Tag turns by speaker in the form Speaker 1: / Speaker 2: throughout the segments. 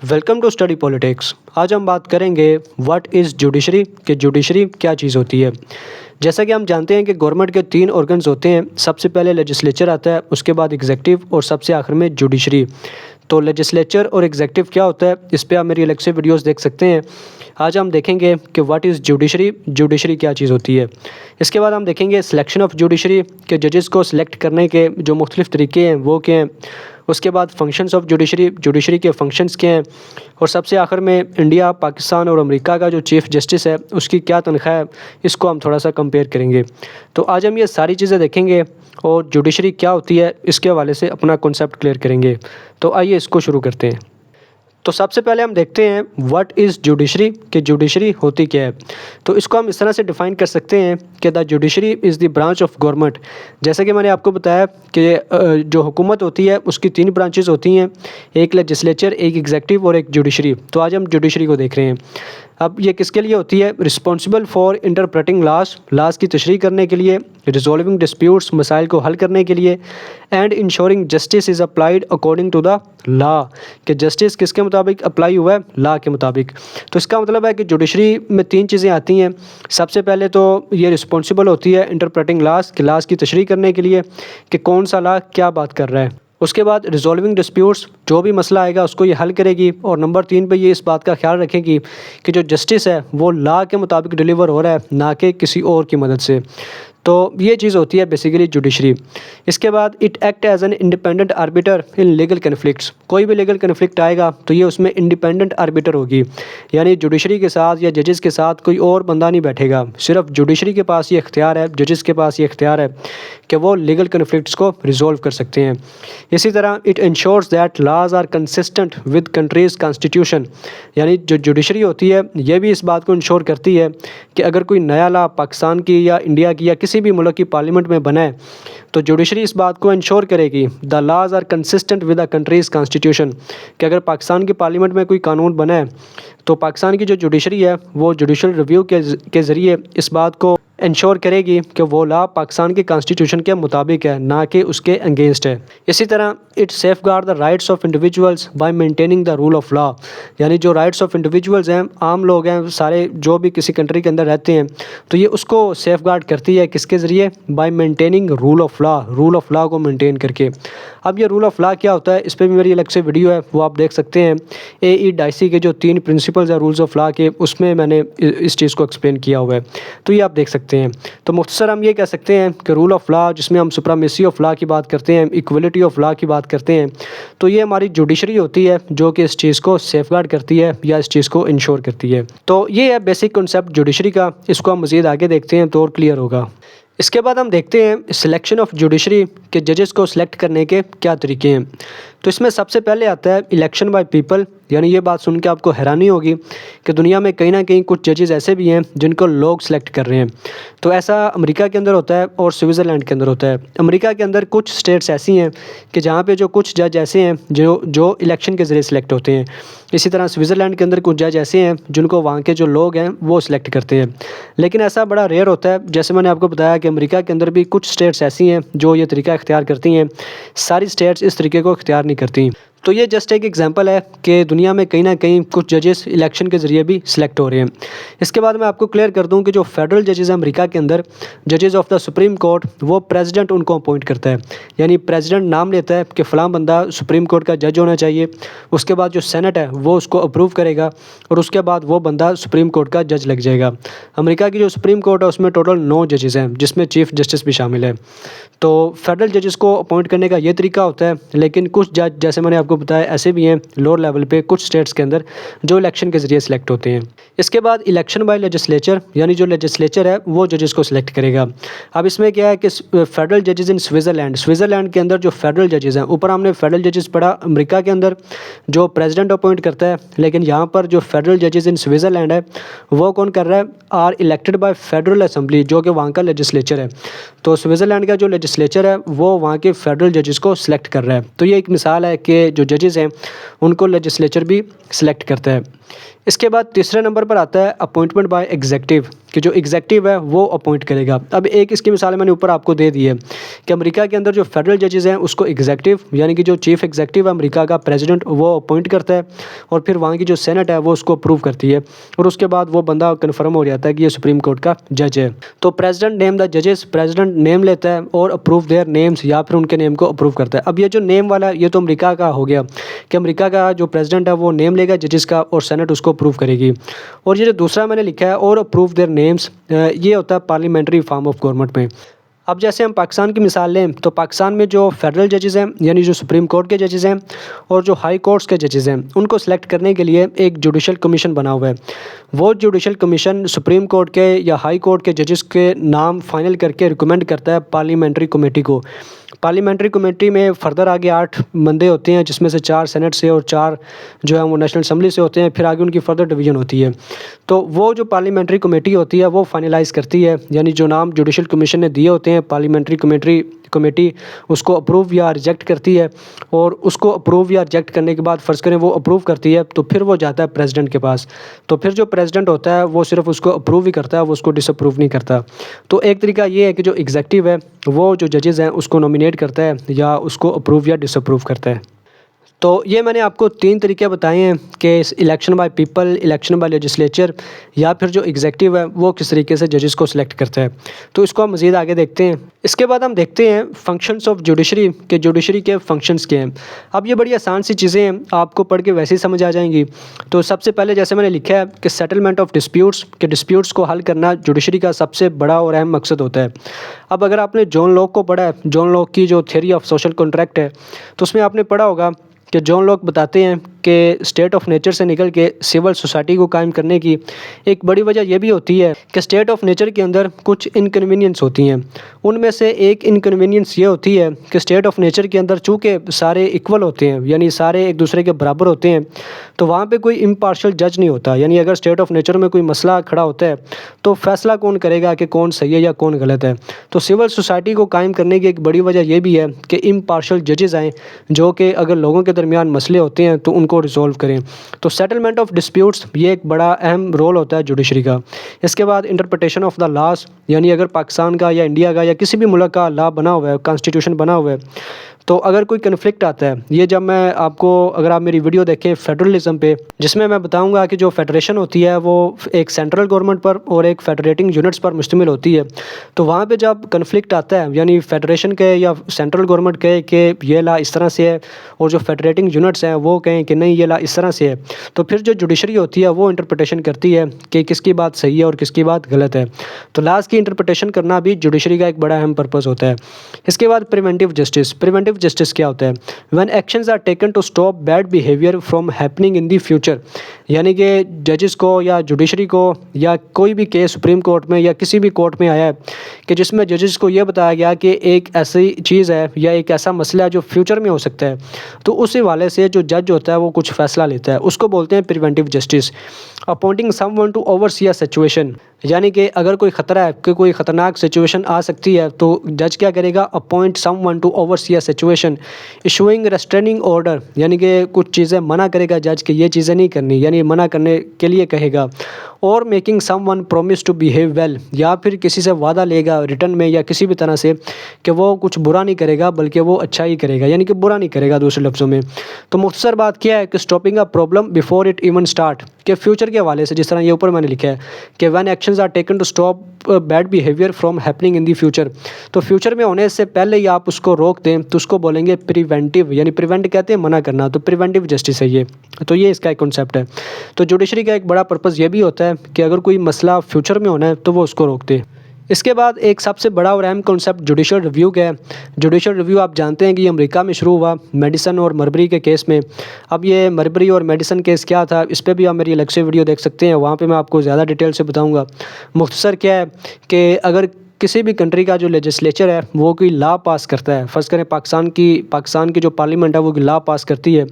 Speaker 1: Welcome to study politics. आज हम बात करेंगे व्हाट इज़ जुडिशरी कि जुडिशरी क्या चीज़ होती है। जैसा कि हम जानते हैं कि गवर्नमेंट के 3 ऑर्गन्स होते हैं। सबसे पहले लेजिस्लेचर आता है, उसके बाद एग्जीक्यूटिव और सबसे आखिर में जुडिशरी। तो लेजिस्लेचर और एग्जीक्यूटिव क्या होता है, इस पे आप मेरी अलग से वीडियोस देख सकते हैं। आज हम देखेंगे कि व्हाट इज़ जुडिशरी, जुडिशरी क्या चीज़ होती है। इसके बाद हम देखेंगे सिलेक्शन ऑफ जुडिशरी के जजेस को सिलेक्ट करने के जो मुख्तलिफ तरीके हैं वो क्या हैं। उसके बाद फंक्शंस ऑफ जुडिशरी, जुडिशरी के फंक्शंस क्या हैं। और सबसे आखिर में इंडिया, पाकिस्तान और अमेरिका का जो चीफ़ जस्टिस है उसकी क्या तनख्वाह है, इसको हम थोड़ा सा कंपेयर करेंगे। तो आज हम ये सारी चीज़ें देखेंगे और जुडिशरी क्या होती है इसके हवाले से अपना कॉन्सेप्ट क्लियर करेंगे। तो आइए इसको शुरू करते हैं। तो सबसे पहले हम देखते हैं व्हाट इज़ जुडिशरी कि जुडिशरी होती क्या है। तो इसको हम इस तरह से डिफ़ाइन कर सकते हैं कि the judiciary is the branch of government. जैसे कि मैंने आपको बताया कि जो हुकूमत होती है उसकी 3 ब्रांचेस होती हैं, एक लेजिस्लेचर, एक एग्जीक्यूटिव और एक जुडिशरी। तो आज हम जुडिशरी को देख रहे हैं। अब ये किसके लिए होती है? रिस्पॉन्सिबल फॉर इंटरप्रेटिंग लाज की तशरीह करने के लिए, रिजॉल्विंग डिस्प्यूट्स, मसाइल को हल करने के लिए, and ensuring justice is applied according to the law कि जस्टिस किसके मुताबिक अप्लाई हुआ है? लॉ के मुताबिक। तो इसका मतलब है कि जुडिशरी में 3 चीज़ें आती हैं। सबसे पहले तो ये रिस्पॉन्सिबल होती है इंटरप्रेटिंग लाज की तशरीह करने के लिए कि कौन सा लॉ क्या बात कर रहा है। उसके बाद रिजॉल्विंग डिस्प्यूट्स, जो भी मसला आएगा उसको ये हल करेगी। और नंबर 3 पे ये इस बात का ख्याल रखेगी कि जो जस्टिस है वो लॉ के मुताबिक डिलीवर हो रहा है, ना कि किसी और की मदद से। तो ये चीज़ होती है बेसिकली जुडिशरी। इसके बाद it act as an independent arbiter in legal conflicts. कोई भी लीगल कन्फ्लिक्ट आएगा तो ये उसमें इंडिपेंडेंट आर्बिटर होगी, यानी जुडिशरी के साथ या जजेस के साथ कोई और बंदा नहीं बैठेगा। सिर्फ जुडिशरी के पास ये इख्तियार है, जजेस के पास ये इख्तियार है कि वो लीगल कन्फ्लिक्ट्स को रिजॉल्व कर सकते हैं। इसी तरह it ensures that laws are consistent with country's constitution, यानी जो जुडिशरी होती है ये भी इस बात को इंश्योर करती है कि अगर कोई नया लॉ पाकिस्तान की या इंडिया की या किसी भी मुल्क की पार्लियामेंट में बना है तो जुडिशरी इस बात को इंश्योर करेगी the laws are consistent with the country's constitution कि अगर पाकिस्तान की पार्लियामेंट में कोई कानून बना है तो पाकिस्तान की जो जुडिशरी है वो जुडिशल रिव्यू के ज़रिए इस बात को इंश्योर करेगी कि वो लॉ पाकिस्तान के कॉन्स्टिट्यूशन के मुताबिक है, ना कि उसके अगेंस्ट है। इसी तरह it safe guard the rights of individuals bye maintaining the rule of law, यानी जो राइट्स ऑफ इंडिविजुअल्स हैं, आम लोग हैं, सारे जो भी किसी कंट्री के अंदर रहते हैं, तो ये उसको सेफ गार्ड करती है किसके ज़रिए? Bye maintaining rule of law को मेंटेन करके। अब ये रूल ऑफ लॉ क्या होता है, इस पर भी मेरी अलग से वीडियो है, वो आप देख सकते हैं। AE डाइसी के जो 3 प्रिंसिपल्स हैं रूल्स ऑफ लॉ के, उसमें मैंने इस चीज़ को एक्सप्लेन किया हुआ है, तो ये आप देख सकते हैं। तो मुख्तसर हम ये कह सकते हैं कि रूल ऑफ लॉ, जिसमें हम सुप्रीमेसी ऑफ लॉ की बात करते हैं, इक्वलिटी ऑफ लॉ की बात करते हैं, तो ये हमारी जुडिशरी होती है जो कि इस चीज़ को सेफगार्ड करती है या इस चीज़ को इंश्योर करती है। तो ये है बेसिक कॉन्सेप्ट जुडिशरी का। इसको हम मज़ीद आगे देखते हैं तो और क्लियर होगा। इसके बाद हम देखते हैं सिलेक्शन ऑफ जुडिशरी के जजेस को सिलेक्ट करने के क्या तरीके हैं। तो इसमें सबसे पहले आता है इलेक्शन बाय पीपल, यानी ये बात सुन के आपको हैरानी होगी कि दुनिया में कहीं ना कहीं कुछ जजेस ऐसे भी हैं जिनको लोग सिलेक्ट कर रहे हैं। तो ऐसा अमेरिका के अंदर होता है और स्विट्ज़रलैंड के अंदर होता है। अमेरिका के अंदर कुछ स्टेट्स ऐसी हैं कि जहाँ पे जो कुछ जज ऐसे हैं जो इलेक्शन के ज़रिए सिलेक्ट होते हैं। इसी तरह स्विट्ज़रलैंड के अंदर कुछ जज ऐसे हैं जिनको वहाँ के जो लोग हैं वो सिलेक्ट करते हैं। लेकिन ऐसा बड़ा रेयर होता है। जैसे मैंने आपको बताया कि अमेरिका के अंदर भी कुछ स्टेट्स ऐसी हैं जो ये तरीका इख्तियार करती हैं, सारी स्टेट्स इस तरीके को इख्तियार नहीं करती। तो ये जस्ट एक एग्जांपल है कि दुनिया में कहीं ना कहीं कुछ जजेस इलेक्शन के ज़रिए भी सिलेक्ट हो रहे हैं। इसके बाद मैं आपको क्लियर कर दूं कि जो फेडरल जजेस हैं अमेरिका के अंदर, जजेस ऑफ द सुप्रीम कोर्ट, वो प्रेसिडेंट उनको अपॉइंट करता है, यानी प्रेसिडेंट नाम लेता है कि फ़लाँ बंदा सुप्रीम कोर्ट का जज होना चाहिए। उसके बाद जो सेनेट है वो उसको अप्रूव करेगा और उसके बाद वो बंदा सुप्रीम कोर्ट का जज लग जाएगा। अमेरिका की जो सुप्रीम कोर्ट है उसमें टोटल 9 जजेस हैं जिसमें चीफ जस्टिस भी शामिल है। तो फेडरल जजेस को अपॉइंट करने का ये तरीका होता है। लेकिन कुछ जज, जैसे मैंने आपको बताया, ऐसे भी हैं लोअर लेवल पे कुछ स्टेट्स के अंदर जो इलेक्शन के ज़रिए सिलेक्ट होते हैं। इसके बाद इलेक्शन बाय लेजिस्लेचर, यानी जो लेजिस्लेचर है वो जजेस को सिलेक्ट करेगा। अब इसमें क्या है कि फेडरल जजेस इन स्विट्ज़रलैंड के अंदर जो फेडरल जजेस हैं, ऊपर हमने फेडरल जजेस पढ़ा अमेरिका के अंदर जो प्रेसिडेंट अपॉइंट करता है, लेकिन यहाँ पर जो फेडरल जजेस इन स्विट्ज़रलैंड है वो कौन कर रहा है? Are elected by federal assembly, जो कि वहाँ का लेजिस्लेचर है। तो स्विट्ज़रलैंड का जो लेजिस्लेचर है वो वहाँ के फेडरल जजेस को सिलेक्ट कर रहा है। तो ये एक मिसाल है कि जो जजेस हैं उनको लेजिस्लेचर भी सिलेक्ट करता है। इसके बाद तीसरे नंबर पर आता है अपॉइंटमेंट बाय एग्जीक्यूटिव, कि जो एग्जेक्टिव है वो अपॉइंट करेगा। अब एक इसकी मिसाल मैंने ऊपर आपको दे दी है कि अमेरिका के अंदर जो फेडरल जजेस हैं उसको एग्जेक्टिव यानी कि जो चीफ एग्जेक्टिव है अमेरिका का प्रेसिडेंट वो अपॉइंट करता है, और फिर वहाँ की जो सेनेट है वो उसको अप्रूव करती है, और उसके बाद वो बंदा कन्फर्म हो जाता है कि ये सुप्रीम कोर्ट का जज है। तो प्रेसिडेंट नेम द जजेस, प्रेसिडेंट नेम लेता है और अप्रूव देयर नेम्स या फिर उनके नेम को अप्रूव करता है। अब ये जो नेम वाला ये तो अमेरिका का हो गया कि अमेरिका का जो प्रेसिडेंट है वो नेम लेगा जजेस का और सेनेट उसको अप्रूव करेगी। और ये जो दूसरा मैंने लिखा है और अप्रूव देयर नेम्स, ये होता है पार्लियामेंट्री फॉर्म ऑफ गवर्नमेंट में। अब जैसे हम पाकिस्तान की मिसाल लें तो पाकिस्तान में जो फेडरल जजेस हैं यानी जो सुप्रीम कोर्ट के जजेस हैं और जो हाई कोर्ट्स के जजेस हैं उनको सेलेक्ट करने के लिए एक जुडिशल कमीशन बना हुआ है। वो जुडिशल कमीशन सुप्रीम कोर्ट के या हाई कोर्ट के जजेस के नाम फाइनल करके रिकमेंड करता है पार्लियामेंट्री कमेटी को। पार्लियामेंट्री कमेटी में फर्दर आगे 8 बंदे होते हैं जिसमें से 4 सेनेट से और 4 जो है वो नेशनल असम्बली से होते हैं, फिर आगे उनकी फर्दर डिवीज़न होती है। तो वो जो पार्लियामेंट्री कमेटी होती है वो फाइनलाइज़ करती है, यानी जो नाम जुडिशल कमीशन ने दिए होते हैं पार्लियामेंट्री कमेटी उसको अप्रूव या रिजेक्ट करती है, और उसको अप्रूव या रिजेक्ट करने के बाद फ़र्ज़ करें वो अप्रूव करती है तो फिर वो जाता है प्रेसिडेंट के पास। तो फिर जो प्रेसिडेंट होता है वो सिर्फ उसको अप्रूव ही करता है, वो उसको डिसअप्रूव नहीं करता। तो एक तरीका ये है कि जो एग्जेक्टिव है वो जो जजेस हैं उसको नॉमिनेट करता है या उसको अप्रूव या डिसअप्रूव करता है। तो ये मैंने आपको 3 तरीके बताए हैं कि election by people, election by legislature या फिर जो एग्जेक्टिव है वो किस तरीके से जजेस को सिलेक्ट करता है। तो इसको हम मज़ीद आगे देखते हैं। इसके बाद हम देखते हैं फंक्शंस ऑफ जुडिशरी के जुडिशरी के फंक्शंस क्या हैं। अब ये बड़ी आसान सी चीज़ें हैं, आपको पढ़ के वैसे ही समझ आ जाएंगी। तो सबसे पहले जैसे मैंने लिखा है कि सेटलमेंट ऑफ डिस्प्यूट्स, के डिस्प्यूट्स को हल करना जुडिशरी का सबसे बड़ा और अहम मकसद होता है। अब अगर आपने जॉन लॉक को पढ़ा है, जॉन लॉक की जो थ्योरी ऑफ सोशल कॉन्ट्रैक्ट है, तो उसमें आपने पढ़ा होगा कि जॉन लॉक बताते हैं कि स्टेट ऑफ नेचर से निकल के सिविल सोसाइटी को कायम करने की एक बड़ी वजह यह भी होती है कि स्टेट ऑफ नेचर के अंदर कुछ इनकन्वीनियंस होती हैं। उनमें से एक इनकन्वीनियंस ये होती है कि स्टेट ऑफ नेचर के अंदर चूँकि सारे इक्वल होते हैं यानी सारे एक दूसरे के बराबर होते हैं, तो वहाँ पे कोई इम्पार्शियल जज नहीं होता। यानी अगर स्टेट ऑफ नेचर में कोई मसला खड़ा होता है तो फैसला कौन करेगा कि कौन सही है या कौन गलत है। तो सिविल सोसाइटी को कायम करने की एक बड़ी वजह यह भी है कि इम्पार्शियल जजेस आएँ जो कि अगर लोगों के दरमियान मसले होते हैं तो उनको रिजॉल्व करें। तो सेटलमेंट ऑफ डिस्प्यूट्स ये एक बड़ा अहम रोल होता है जुडिशरी का। इसके बाद इंटरप्रिटेशन ऑफ द लॉज, यानी अगर पाकिस्तान का या इंडिया का या किसी भी मुल्क का लॉ बना हुआ है, कॉन्स्टिट्यूशन बना हुआ है, तो अगर कोई कन्फ्लिक्ट आता है, ये जब मैं आपको अगर आप मेरी वीडियो देखें फेडरलिज्म पे, जिसमें मैं बताऊंगा कि जो फेडरेशन होती है वो एक सेंट्रल गवर्नमेंट पर और एक फेडरेटिंग यूनिट्स पर मुश्तमिल होती है। तो वहाँ पे जब कन्फ्लिक्ट आता है यानी फेडरेशन के या सेंट्रल गवर्नमेंट कहे कि ये ला इस तरह से है और जो फेडरेटिंग यूनिट्स हैं वो कहें कि नहीं ये ला इस तरह से है, तो फिर जो जुडिशरी होती है वो इंटरप्रिटेशन करती है कि किसकी बात सही है और किसकी बात गलत है। तो लॉज की इंटरप्रिटेशन करना भी जुडिशरी का एक बड़ा अहम पर्पज़ होता है। इसके बाद प्रिवेंटिव जस्टिस। प्रिवेंटिव जस्टिस क्या होता है? When actions are taken to stop bad behaviour from happening in the future, यानी कि जजेस को या जुडिशरी को या कोई भी केस सुप्रीम कोर्ट में या किसी भी कोर्ट में आया है कि जिसमें जजेस को यह बताया गया कि एक ऐसी चीज़ है या एक ऐसा मसला है जो फ्यूचर में हो सकता है, तो उस हवाले से जो जज होता है वो कुछ फ़ैसला लेता है, उसको बोलते हैं preventive justice. Appointing someone to oversee a situation, यानी कि अगर कोई ख़तरा है कि कोई ख़तरनाक सिचुएशन आ सकती है तो जज क्या करेगा? Appoint someone to oversee a situation. Issuing restraining order, यानी कि कुछ चीज़ें मना करेगा जज कि ये चीज़ें नहीं करनी, यानी मना करने के लिए कहेगा। और making someone promise to behave well, या फिर किसी से वादा लेगा रिटर्न में या किसी भी तरह से कि वो कुछ बुरा नहीं करेगा बल्कि वो अच्छा ही करेगा, यानी कि बुरा नहीं करेगा दूसरे लफ्ज़ों में। तो मुख्तसर बात क्या है कि stopping a problem before it even start, के फ्यूचर के हवाले से जिस तरह ये ऊपर मैंने लिखा है कि when actions are taken to stop bad behaviour from happening in the future, तो फ्यूचर में होने से पहले ही आप उसको रोक दें तो उसको बोलेंगे प्रिवेंटिव, यानी प्रिवेंट कहते हैं मना करना, तो प्रिवेंटिव जस्टिस है ये। तो ये इसका एक कॉन्सेप्ट है। तो जुडिशरी का एक बड़ा पर्पज़ ये भी होता है कि अगर कोई मसला फ्यूचर में होना है तो वो उसको रोक दे। इसके बाद एक सबसे बड़ा और अहम कॉन्सेप्ट जुडिशल रिव्यू का है। जुडिशल रिव्यू आप जानते हैं कि ये अमेरिका में शुरू हुआ मेडिसन और मरबरी के केस में। अब ये मरबरी और मेडिसन केस क्या था, इस पर भी आप मेरी अलग से वीडियो देख सकते हैं, वहाँ पे मैं आपको ज़्यादा डिटेल से बताऊँगा। मुख्तसर क्या है कि अगर किसी भी कंट्री का जो लेजिस्लेचर है वो कोई लॉ पास करता है, फ़र्ज़ करें पाकिस्तान की जो पार्लियामेंट है वो लॉ पास करती है,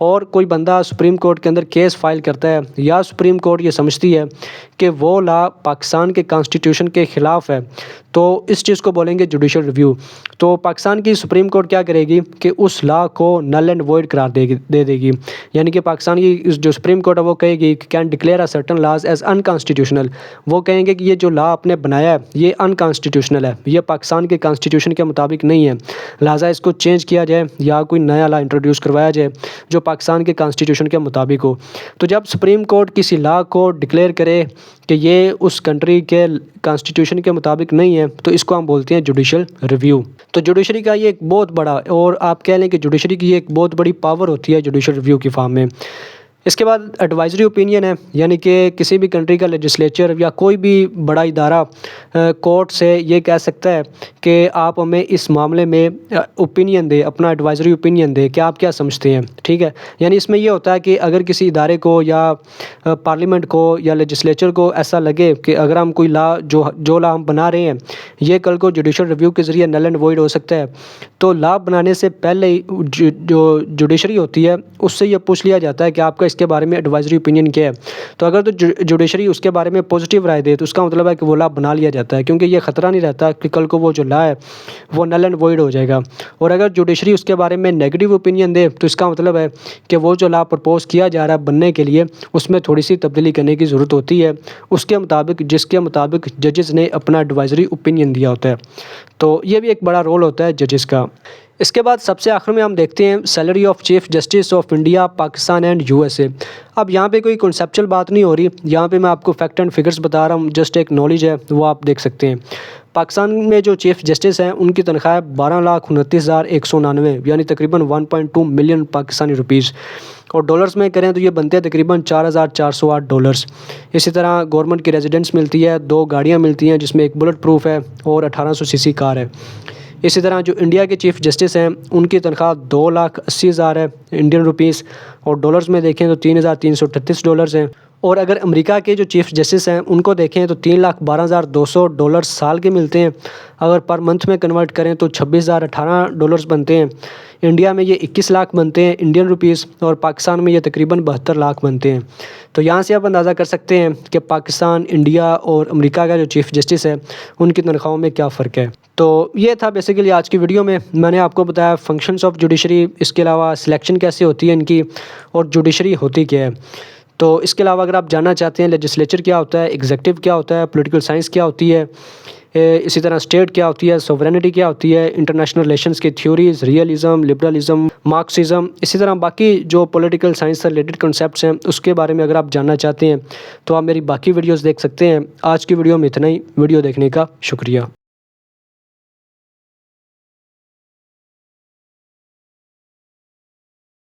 Speaker 1: और कोई बंदा सुप्रीम कोर्ट के अंदर केस फाइल करता है या सुप्रीम कोर्ट ये समझती है कि वो लॉ पाकिस्तान के कॉन्स्टिट्यूशन के ख़िलाफ़ है, तो इस चीज़ को बोलेंगे जुडिशल रिव्यू। तो पाकिस्तान की सुप्रीम कोर्ट क्या करेगी कि उस लॉ को नल एंड वॉइड करार दे देगी। यानी कि पाकिस्तान की जो सुप्रीम कोर्ट है वो कहेगी कि can declare a certain laws as unconstitutional. वो कहेंगे कि ये जो लॉ आपने बनाया है ये अनकॉन्स्टिट्यूशनल है, ये पाकिस्तान के कॉन्स्टिट्यूशन के मुताबिक नहीं है, लिहाजा इसको चेंज किया जाए या कोई नया लॉ इंट्रोड्यूस करवाया जाए जो पाकिस्तान के कॉन्स्टिट्यूशन के मुताबिक हो। तो जब सुप्रीम कोर्ट किसी लॉ को डिक्लेयर करे कि ये उस कंट्री के कॉन्स्टिट्यूशन के मुताबिक नहीं है, तो इसको हम बोलते हैं जुडिशल रिव्यू। तो जुडिशरी का ये एक बहुत बड़ा, और आप कह लें कि जुडिशरी की एक बहुत बड़ी पावर होती है जुडिशल रिव्यू की फॉर्म में। इसके बाद एडवाइजरी ओपिनियन है, यानी कि किसी भी कंट्री का लेजिस्लेचर या कोई भी बड़ा इदारा कोर्ट से ये कह सकता है कि आप हमें इस मामले में ओपिनियन दें, अपना एडवाइजरी ओपिनियन दें कि आप क्या समझते हैं। ठीक है, यानी इसमें ये होता है कि अगर किसी इदारे को या पार्लियामेंट को या लेजिस्लेचर को ऐसा लगे कि अगर हम कोई लॉ जो लॉ हम बना रहे हैं ये कल को जुडिशल रिव्यू के ज़रिए नल एंड वॉइड हो सकता है, तो लॉ बनाने से पहले ही जो जुडिशरी होती है उससे ये पूछ लिया जाता है कि आपका इसके बारे में एडवाइजरी ओपिनियन क्या है। तो अगर तो जुडिशरी उसके बारे में पॉजिटिव राय दे तो उसका मतलब है कि वो लॉ बना लिया जाता है, क्योंकि ये ख़तरा नहीं रहता कि कल को वो जो लॉ है वो नल एंड वॉइड हो जाएगा। और अगर जुडिशरी उसके बारे में नेगेटिव ओपिनियन दे तो इसका मतलब है कि वो जो लॉ प्रपोज़ किया जा रहा है बनने के लिए उसमें थोड़ी सी तब्दीली करने की ज़रूरत होती है उसके मुताबिक, जिसके मुताबिक जजेस ने अपना एडवाइजरी ओपिनियन दिया होता है। तो ये भी एक बड़ा रोल होता है जजेस का। इसके बाद सबसे आखिर में हम देखते हैं salary of chief justice of India, Pakistan and USA. अब यहाँ पे कोई कॉन्सेप्चुअल बात नहीं हो रही, यहाँ पे मैं आपको फैक्ट एंड फिगर्स बता रहा हूँ, जस्ट एक नॉलेज है वो आप देख सकते हैं। पाकिस्तान में जो चीफ जस्टिस हैं उनकी तनख्वाह 12,29,199 यानी तकरीबन 1.2 मिलियन पाकिस्तानी रुपीज़, और डॉलर्स में करें तो ये बनते हैं तकरीबन $4,408। इसी तरह गवर्नमेंट की रेजिडेंस मिलती है, 2 गाड़ियाँ मिलती हैं जिसमें एक बुलेट प्रूफ है और 1800 सीसी कार है। इसी तरह जो इंडिया के चीफ जस्टिस हैं उनकी तनख्वाह 2,80,000 है इंडियन रुपीस, और डॉलर्स में देखें तो $3,338 हैं। और अगर अमेरिका के जो चीफ जस्टिस हैं उनको देखें तो $3,12,200 साल के मिलते हैं। अगर पर मंथ में कन्वर्ट करें तो $26,018 बनते हैं। इंडिया में ये 21 लाख बनते हैं इंडियन रुपीस, और पाकिस्तान में ये तकरीबन 72 लाख बनते हैं। तो यहाँ से आप अंदाज़ा कर सकते हैं कि पाकिस्तान, इंडिया और अमेरिका का जो चीफ जस्टिस है उनकी तनख्वाहों में क्या फ़र्क है। तो ये था बेसिकली आज की वीडियो में। मैंने आपको बताया फंक्शंस ऑफ जुडिशरी, इसके अलावा सिलेक्शन कैसे होती है इनकी, और जुडिशरी होती क्या है। तो इसके अलावा अगर आप जानना चाहते हैं लेजिस्लेचर क्या होता है, एग्जीक्यूटिव क्या होता है, पॉलिटिकल साइंस क्या होती है, इसी तरह स्टेट क्या होती है, सोवरेनिटी क्या होती है, इंटरनेशनल रिलेशंस की थ्योरीज, रियलिज्म, लिबरलिज्म, मार्क्सिज्म, इसी तरह बाकी जो पॉलिटिकल साइंस से रिलेटेड कॉन्सेप्ट्स हैं उसके बारे में अगर आप जानना चाहते हैं तो आप मेरी बाकी वीडियोस देख सकते हैं। आज की वीडियो में इतना ही। वीडियो देखने का शुक्रिया।